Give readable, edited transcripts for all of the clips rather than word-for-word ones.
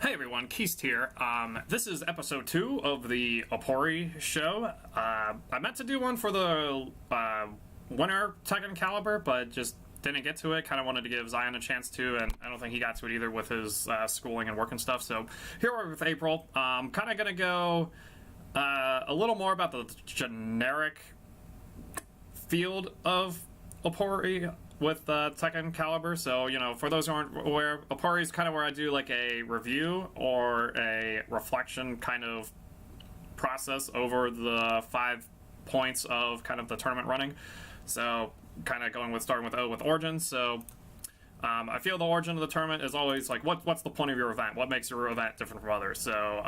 Hey everyone, TheKiest's here. This is episode 2 of the OPERI show. I meant to do one for the winter TekkenCalibur, but just didn't get to it. Kind of wanted to give Zion a chance to, and I don't think he got to it either with his schooling and work and stuff. So here we're with April. Kind of going to go a little more about the generic field of OPERI with TekkenCalibur. So, you know, for those who aren't aware, OPERI is kind of where I do like a review or a reflection kind of process over the 5 points of kind of the tournament running. So, kind of starting with Origins. So, I feel the origin of the tournament is always like, what's the point of your event? What makes your event different from others? So,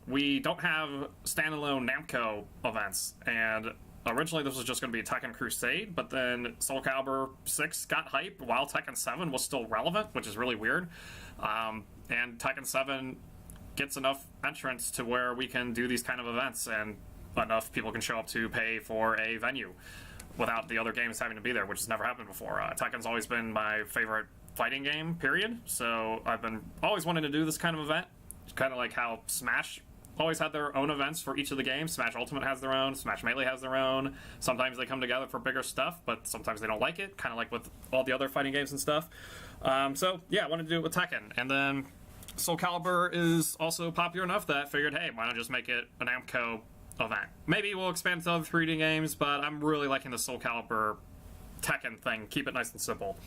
we don't have standalone Namco events, and originally this was just going to be a Tekken Crusade, but then Soul Calibur 6 got hype while Tekken 7 was still relevant, which is really weird. And Tekken 7 gets enough entrants to where we can do these kind of events, and enough people can show up to pay for a venue without the other games having to be there, which has never happened before. Tekken's always been my favorite fighting game, period. So I've been always wanting to do this kind of event. It's kind of like how Smash always had their own events for each of the games. Smash Ultimate has their own, Smash Melee has their own. Sometimes they come together for bigger stuff, but sometimes they don't like it, kind of like with all the other fighting games and stuff. So yeah, I wanted to do it with Tekken. And then Soul Calibur is also popular enough that I figured, hey, why not just make it an Namco event? Maybe we'll expand to other 3D games, but I'm really liking the Soul Calibur Tekken thing. Keep it nice and simple.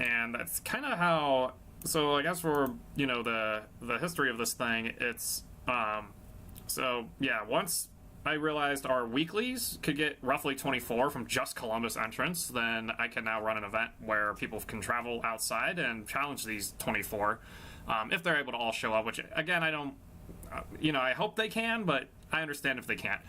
And that's kind of how... So I guess for, you know, the history of this thing, it's, so yeah, once I realized our weeklies could get roughly 24 from just Columbus entrants, then I can now run an event where people can travel outside and challenge these 24, if they're able to all show up, which, again, I don't, you know, I hope they can, but I understand if they can't.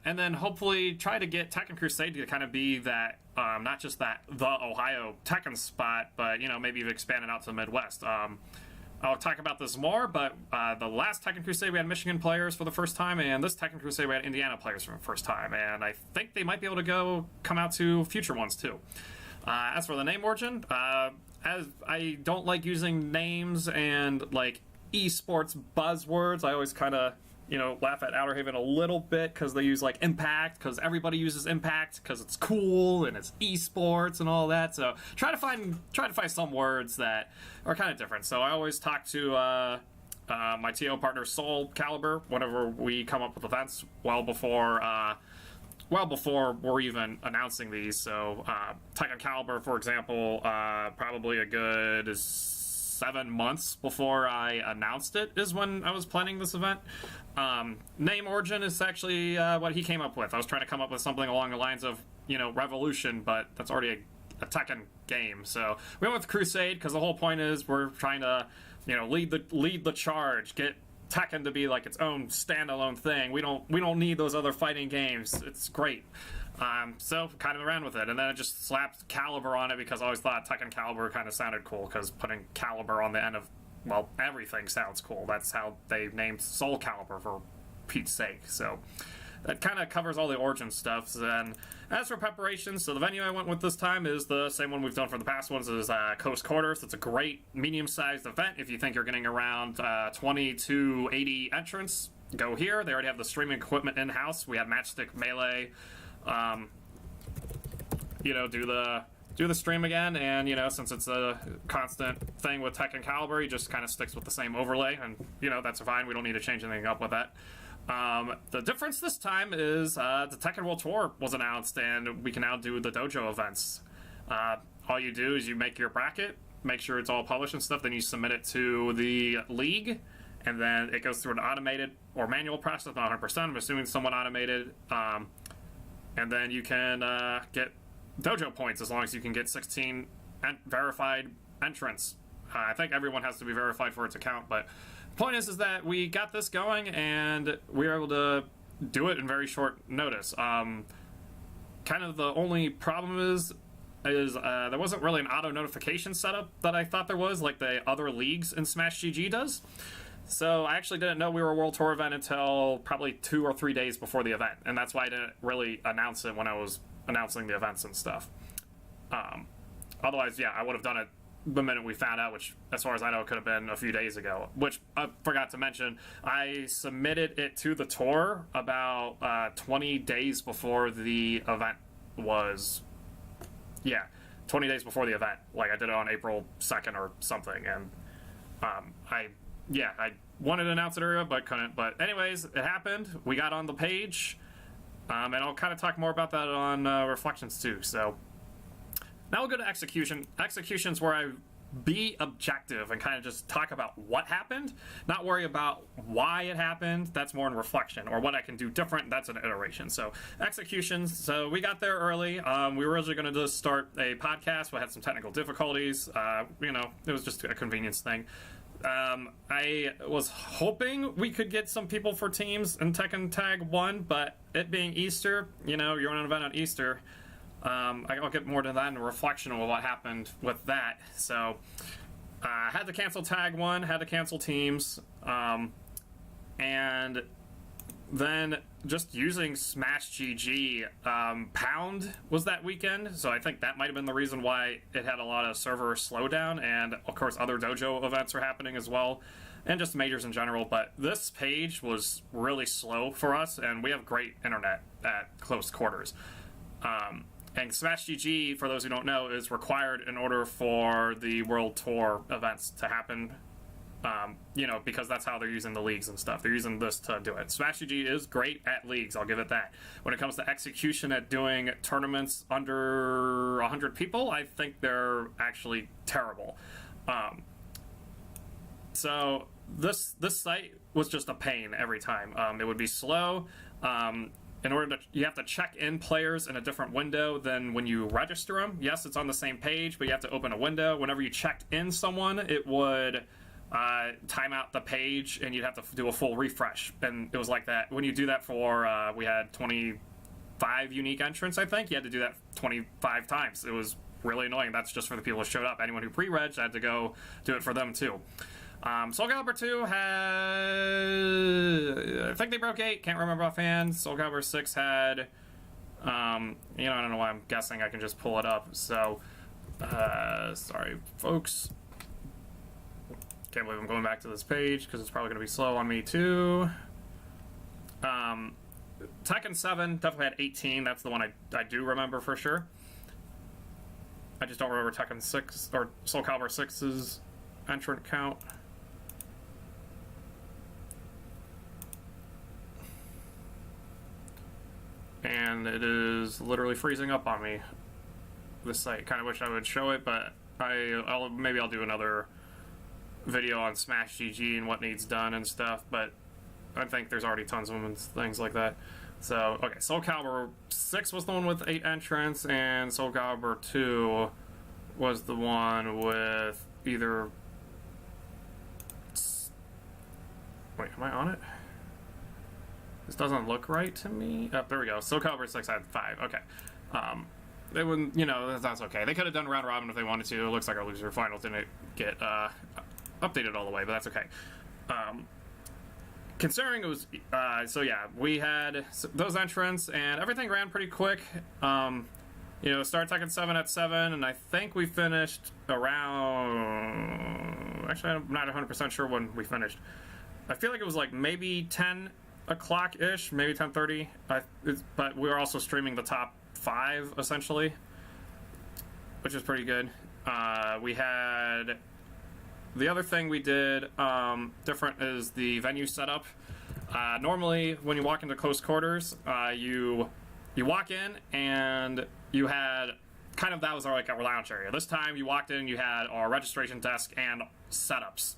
And then hopefully try to get Tekken Crusade to kind of be that, not just the Ohio Tekken spot, but, you know, maybe you've expanded out to the Midwest. I'll talk about this more, but the last Tekken Crusade we had Michigan players for the first time, and this Tekken Crusade we had Indiana players for the first time, and I think they might be able to come out to future ones too. As for the name origin, as I don't like using names and like esports buzzwords, I always kind of, you know, laugh at Outer Haven a little bit because they use like Impact, because everybody uses Impact because it's cool and it's esports and all that. So try to find some words that are kind of different. So I always talk to my TO partner Soul Calibur whenever we come up with events well before we're even announcing these. So TekkenCalibur, for example, probably a good 7 months before I announced it is when I was planning this event. Name origin is actually what he came up with. I was trying to come up with something along the lines of, you know, Revolution, but that's already a Tekken game. So we went with Crusade because the whole point is we're trying to, you know, lead the charge, get Tekken to be like its own standalone thing. We don't need those other fighting games. It's great. So kind of ran with it, and then I just slapped Calibur on it because I always thought TekkenCalibur kind of sounded cool, because putting Calibur on the end of, well, everything sounds cool. That's how they named Soul Calibur, for Pete's sake. So that kind of covers all the origin stuff. And as for preparations, so the venue I went with this time is the same one we've done for the past ones, is Coast Quarters. It's a great medium-sized event. If you think you're getting around 20 to 80 entrants, go here. They already have the streaming equipment in-house. We have Matchstick Melee. You know, do the stream again, and, you know, since it's a constant thing with TekkenCalibur, he just kind of sticks with the same overlay, and, you know, that's fine. We don't need to change anything up with that. The difference this time is the Tekken World Tour was announced, and we can now do the dojo events. All you do is you make your bracket, make sure it's all published and stuff, then you submit it to the league, and then it goes through an automated or manual process, not 100%, I'm assuming somewhat automated, and then you can get dojo points as long as you can get 16 verified entrants. I think everyone has to be verified for its account, but the point is that we got this going, and we were able to do it in very short notice. Kind of the only problem is there wasn't really an auto notification setup that I thought there was, like the other leagues in Smash GG does. So I actually didn't know we were a World Tour event until probably 2 or 3 days before the event, and that's why I didn't really announce it when I was announcing the events and stuff. Otherwise, yeah, I would have done it the minute we found out, which, as far as I know, could have been a few days ago. Which I forgot to mention, I submitted it to the tour about 20 days before the event was. Yeah, 20 days before the event. Like, I did it on April 2nd or something, and I wanted to announce it earlier, but couldn't. But anyways, it happened. We got on the page, and I'll kind of talk more about that on Reflections too. So now we'll go to execution. Execution's where I be objective and kind of just talk about what happened, not worry about why it happened. That's more in reflection, or what I can do different. That's an iteration. So executions. So we got there early. We were originally going to just start a podcast. We had some technical difficulties. You know, it was just a convenience thing. I was hoping we could get some people for teams in Tekken Tag 1, but it being Easter, you know, you're on an event on Easter. I'll get more to that in a reflection of what happened with that. So, had to cancel Tag 1, had to cancel teams, and then just using Smash GG, Pound was that weekend, so I think that might have been the reason why it had a lot of server slowdown, and of course other dojo events are happening as well, and just majors in general, but this page was really slow for us, and we have great internet at close quarters. And Smash GG, for those who don't know, is required in order for the World Tour events to happen. You know, because that's how they're using the leagues and stuff. They're using this to do it. Smash GG is great at leagues, I'll give it that. When it comes to execution at doing tournaments under 100 people, I think they're actually terrible. So this site was just a pain every time. It would be slow. In order to, you have to check in players in a different window than when you register them. Yes, it's on the same page, but you have to open a window. Whenever you checked in someone, it would time out the page, and you'd have to do a full refresh. And it was like that. When you do that for, we had 25 unique entrants, I think. You had to do that 25 times. It was really annoying. That's just for the people who showed up. Anyone who pre-reg had to go do it for them, too. TekkenCalibur 2 had, I think they broke 8, can't remember offhand. TekkenCalibur 6 had, you know, I don't know why I'm guessing, I can just pull it up. So, sorry, folks. Can't believe I'm going back to this page, because it's probably going to be slow on me, too. Tekken 7 definitely had 18, that's the one I do remember for sure. I just don't remember Tekken 6, or TekkenCalibur 6's entrant count. And it is literally freezing up on me, this site. Kind of wish I would show it, but maybe I'll do another video on Smash GG and what needs done and stuff, but I think there's already tons of them and things like that. So, okay, TekkenCalibur 6 was the one with 8 entrants, and TekkenCalibur 2 was the one with either... Wait, am I on it? This doesn't look right to me. Oh, there we go. TekkenCalibur 6 had 5. Okay. They wouldn't, you know, that's okay. They could have done round robin if they wanted to. It looks like our loser final didn't get updated all the way, but that's okay. Considering it was, so yeah, we had those entrants, and everything ran pretty quick. You know, started Tekken 7 at 7, and I think we finished around... Actually, I'm not 100% sure when we finished. I feel like it was like maybe 10 o'clock-ish, maybe 10:30, but we were also streaming the top 5, essentially, which is pretty good. We had... The other thing we did different is the venue setup. Normally, when you walk into close quarters, you walk in, and you had... Kind of, that was like our lounge area. This time, you walked in, you had our registration desk and setups.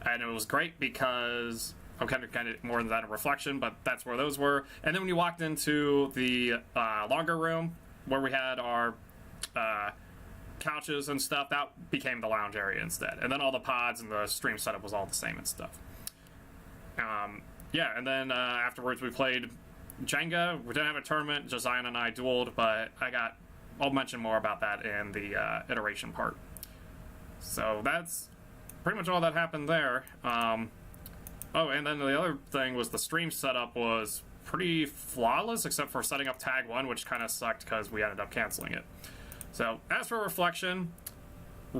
And it was great because... I'm kind of more than that in reflection, but that's where those were. And then when you walked into the longer room where we had our couches and stuff, that became the lounge area instead. And then all the pods and the stream setup was all the same and stuff. Yeah, and then afterwards we played Jenga. We didn't have a tournament. Josiah and I dueled, but I'll mention more about that in the iteration part. So that's pretty much all that happened there. Oh, and then the other thing was the stream setup was pretty flawless, except for setting up Tag 1, which kind of sucked because we ended up canceling it. So, as for reflection,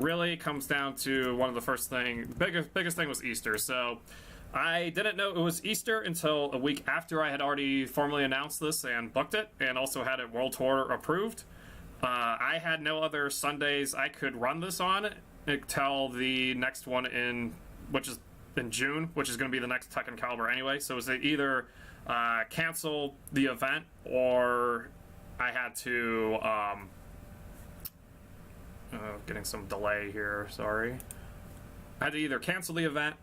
really comes down to one of the biggest thing was Easter. So I didn't know it was Easter until a week after I had already formally announced this and booked it, and also had it World Tour approved. I had no other Sundays I could run this on until the next one which is in June, which is going to be the next TekkenCalibur anyway. So it was either cancel the event, or I had to getting some delay here, sorry. I had to either cancel the event,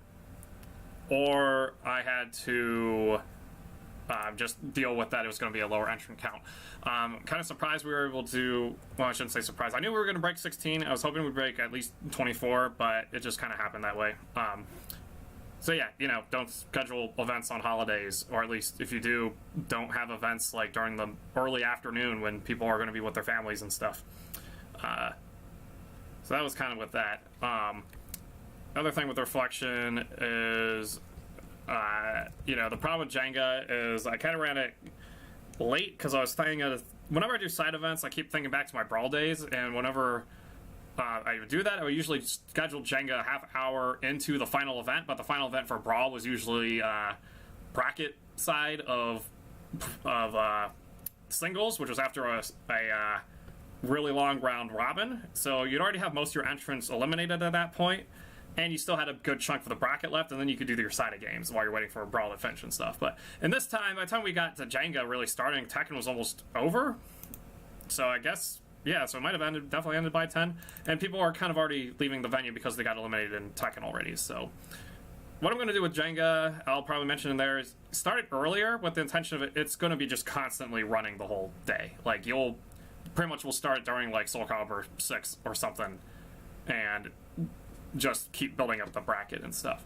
or I had to just deal with that it was going to be a lower entrant count. Kind of surprised we were able to, well, I shouldn't say surprised. I knew we were going to break 16. I was hoping we'd break at least 24, but it just kind of happened that way. So yeah, don't schedule events on holidays, or at least if you do, don't have events like during the early afternoon when people are going to be with their families and stuff. So that was kind of with that. Other thing with Reflection is, the problem with Jenga is I kind of ran it late because I was thinking whenever I do side events, I keep thinking back to my Brawl days, and whenever I would do that, I would usually schedule Jenga a half hour into the final event, but the final event for Brawl was usually bracket side of singles, which was after a really long round robin. So you'd already have most of your entrants eliminated at that point, and you still had a good chunk for the bracket left, and then you could do your side of games while you're waiting for a Brawl to finish and stuff. But in this time, by the time we got to Jenga really starting, Tekken was almost over. So I guess, yeah, so it might have definitely ended by 10. And people are kind of already leaving the venue because they got eliminated in Tekken already. So what I'm going to do with Jenga, I'll probably mention in there, is start it earlier with the intention of it's going to be just constantly running the whole day. Like, you'll pretty much will start during, like, Soul Calibur 6 or something, and just keep building up the bracket and stuff.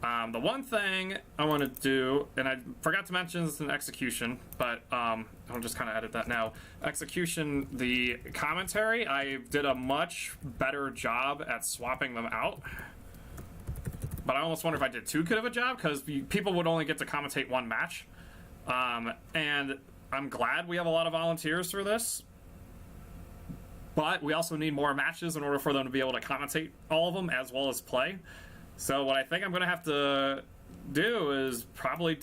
The one thing I want to do, and I forgot to mention this in Execution, but I'll just kind of edit that now. Execution, the commentary, I did a much better job at swapping them out. But I almost wonder if I did too good of a job, because people would only get to commentate one match. And I'm glad we have a lot of volunteers for this. But we also need more matches in order for them to be able to commentate all of them as well as play. So what I think I'm going to have to do is probably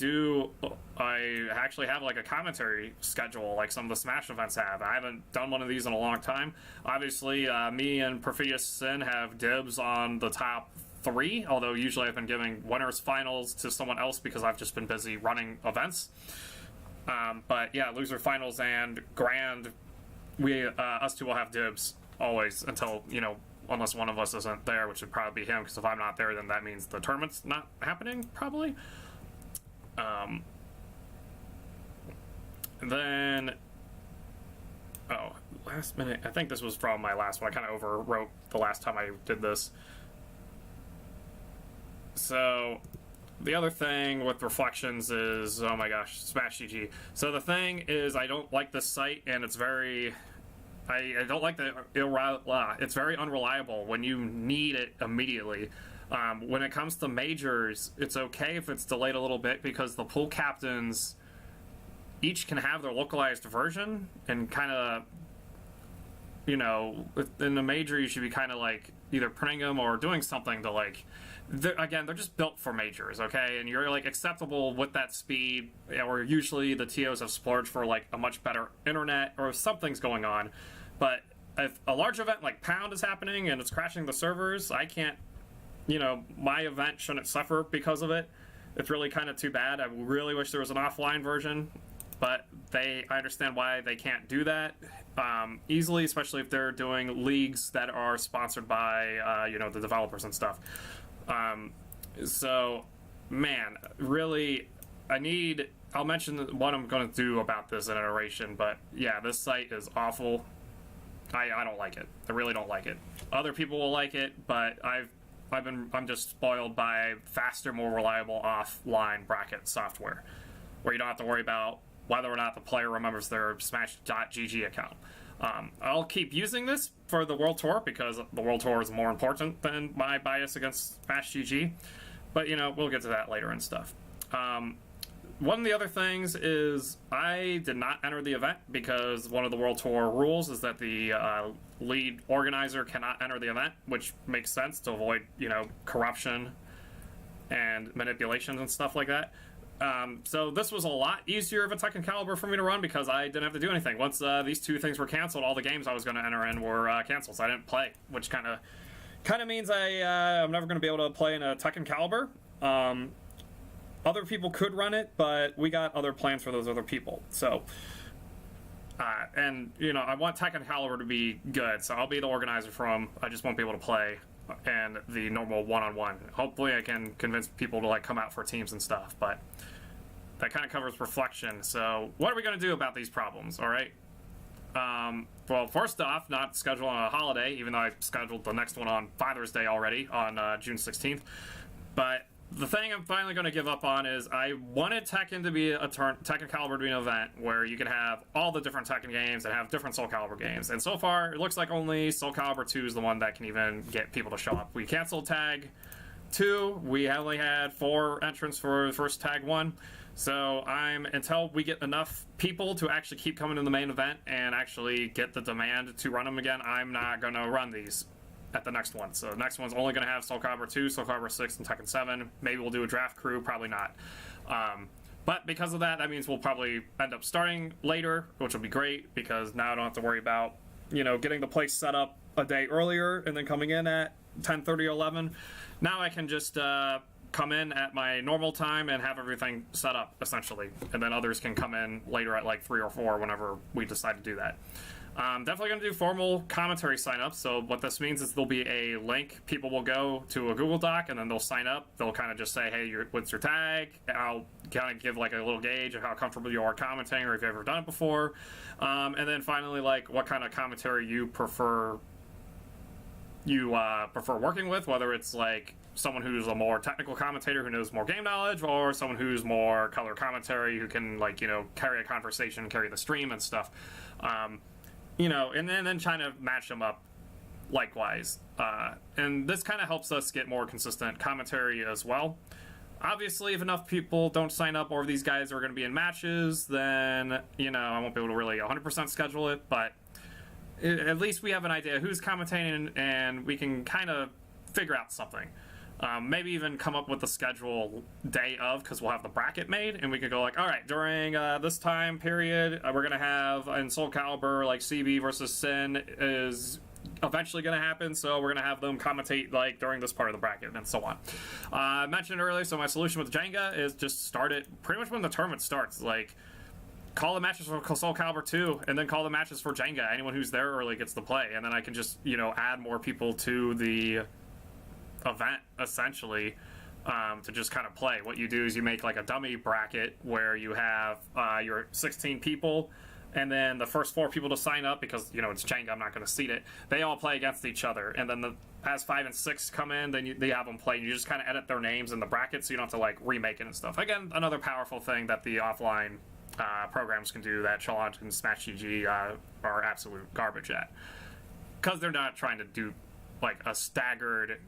I actually have like a commentary schedule like some of the Smash events have. I haven't done one of these in a long time. Obviously, me and Perfidious Sin have dibs on the top 3, although usually I've been giving winners finals to someone else because I've just been busy running events. But yeah, loser finals and grand, us two will have dibs always until, unless one of us isn't there, which would probably be him, because if I'm not there, then that means the tournament's not happening, probably. And then, last minute, I think this was from my last one. I kind of overwrote the last time I did this. So, the other thing with Reflections is, oh my gosh, Smash GG. So the thing is, I don't like this site, and it's very... I don't like the it's very unreliable when you need it immediately. When it comes to majors, it's okay if it's delayed a little bit, because the pool captains each can have their localized version, and kind of, in the major you should be kind of like either printing them or doing something to like, they're just built for majors, okay? And you're like acceptable with that speed, or usually the TOs have splurged for like a much better internet, or if something's going on. But if a large event like Pound is happening and it's crashing the servers, I can't, my event shouldn't suffer because of it. It's really kind of too bad. I really wish there was an offline version, but I understand why they can't do that easily, especially if they're doing leagues that are sponsored by, the developers and stuff. So, man, really, I'll mention what I'm going to do about this in an iteration, but yeah, this site is awful. I don't like it. I really don't like it. Other people will like it, but I'm just spoiled by faster, more reliable offline bracket software, where you don't have to worry about whether or not the player remembers their Smash.gg account. I'll keep using this for the World Tour, because the World Tour is more important than my bias against Smash GG. But, we'll get to that later and stuff. one of the other things is I did not enter the event because one of the World Tour rules is that the lead organizer cannot enter the event, which makes sense to avoid, corruption and manipulations and stuff like that. So this was a lot easier of a TekkenCalibur for me to run because I didn't have to do anything. Once these two things were canceled, all the games I was going to enter in were canceled, so I didn't play, which kind of means I'm never going to be able to play in a TekkenCalibur. Other people could run it, but we got other plans for those other people. So, and I want TekkenCalibur to be good, so I'll be the organizer for them. I just won't be able to play and the normal one-on-one. Hopefully I can convince people to come out for teams and stuff, but that kind of covers reflection. So what are we going to do about these problems? All right. Well, first off, not schedule on a holiday, even though I scheduled the next one on Father's Day already on June 16th. But the thing I'm finally going to give up on is I wanted Tekken to be TekkenCalibur to be an event where you can have all the different Tekken games and have different Soul Calibur games. And so far, it looks like only Soul Calibur 2 is the one that can even get people to show up. We canceled Tag 2. We only had 4 entrants for the first Tag 1. So until we get enough people to actually keep coming to the main event and actually get the demand to run them again, I'm not going to run these at the next one. So the next one's only going to have Soul Calibur 2, Soul Calibur 6, and Tekken 7. Maybe we'll do a draft crew, probably not. But because of that means we'll probably end up starting later, which will be great because now I don't have to worry about, getting the place set up a day earlier and then coming in at 10:30 or 11. Now I can just come in at my normal time and have everything set up, essentially. And then others can come in later at 3 or 4 whenever we decide to do that. Definitely going to do formal commentary sign-ups. So what this means is there'll be a link. People will go to a Google Doc and then they'll sign up. They'll kind of just say, hey, what's your tag? I'll kind of give a little gauge of how comfortable you are commentating or if you've ever done it before. And then finally, what kind of commentary you prefer working with, whether it's someone who's a more technical commentator who knows more game knowledge or someone who's more color commentary who can carry a conversation, carry the stream and stuff. And then trying to match them up likewise. And this kind of helps us get more consistent commentary as well. Obviously, if enough people don't sign up or if these guys are going to be in matches, then, I won't be able to really 100% schedule it, but at least we have an idea who's commentating and we can kind of figure out something. Maybe even come up with the schedule day of, because we'll have the bracket made, and we could go all right, during this time period, we're going to have in Soul Calibur, CB versus Sin is eventually going to happen, so we're going to have them commentate during this part of the bracket, and so on. I mentioned earlier, so my solution with Jenga is just start it pretty much when the tournament starts. Call the matches for Soul Calibur 2, and then call the matches for Jenga. Anyone who's there early gets to play, and then I can just, add more people to the event essentially to just kind of play. What you do is you make a dummy bracket where you have your 16 people and then the first 4 people to sign up because it's Jenga, I'm not going to seed it, they all play against each other, and then as 5 and 6 come in, then they have them play and you just kind of edit their names in the bracket so you don't have to remake it and stuff. Again, another powerful thing that the offline programs can do that Challonge and Smash GG are absolute garbage at, because they're not trying to do a staggered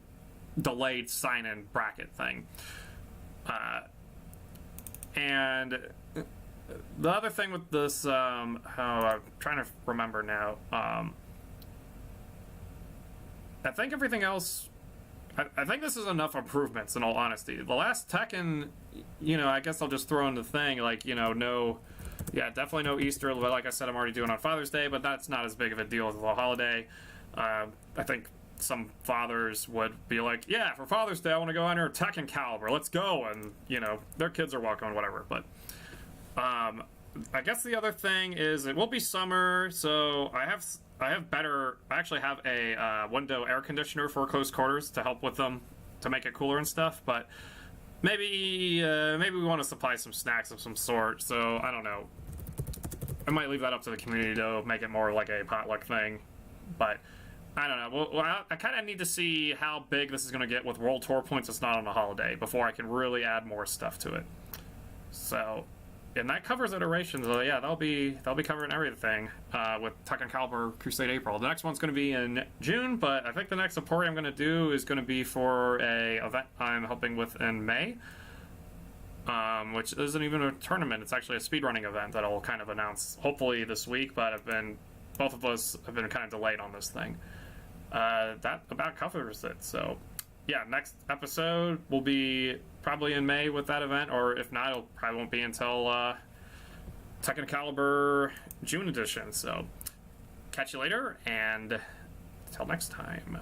delayed sign-in bracket thing. And the other thing with this, I'm trying to remember now. I think everything else, I think this is enough improvements in all honesty. The last Tekken, I guess I'll just throw in the thing, definitely no Easter, like I said, I'm already doing on Father's Day, but that's not as big of a deal as the holiday. I think some fathers would be yeah, for Father's Day I want to go enter TekkenCalibur, let's go, and their kids are welcome and whatever. But I guess the other thing is it will be summer, so I actually have a window air conditioner for close quarters to help with them to make it cooler and stuff, but maybe we want to supply some snacks of some sort, so I don't know. I might leave that up to the community to make it more like a potluck thing, but I don't know. Well, I kind of need to see how big this is going to get with World Tour points. It's not on a holiday before I can really add more stuff to it. So, and that covers iterations. So yeah, they'll be covering everything with TekkenCalibur Crusade April. The next one's going to be in June, but I think the next OPERI I'm going to do is going to be for a event I'm helping with in May. which isn't even a tournament. It's actually a speedrunning event that I'll kind of announce hopefully this week, but both of us have been kind of delayed on this thing. That about covers it. So yeah, next episode will be probably in May with that event, or if not, it probably won't be until TekkenCalibur June edition. So catch you later, and until next time.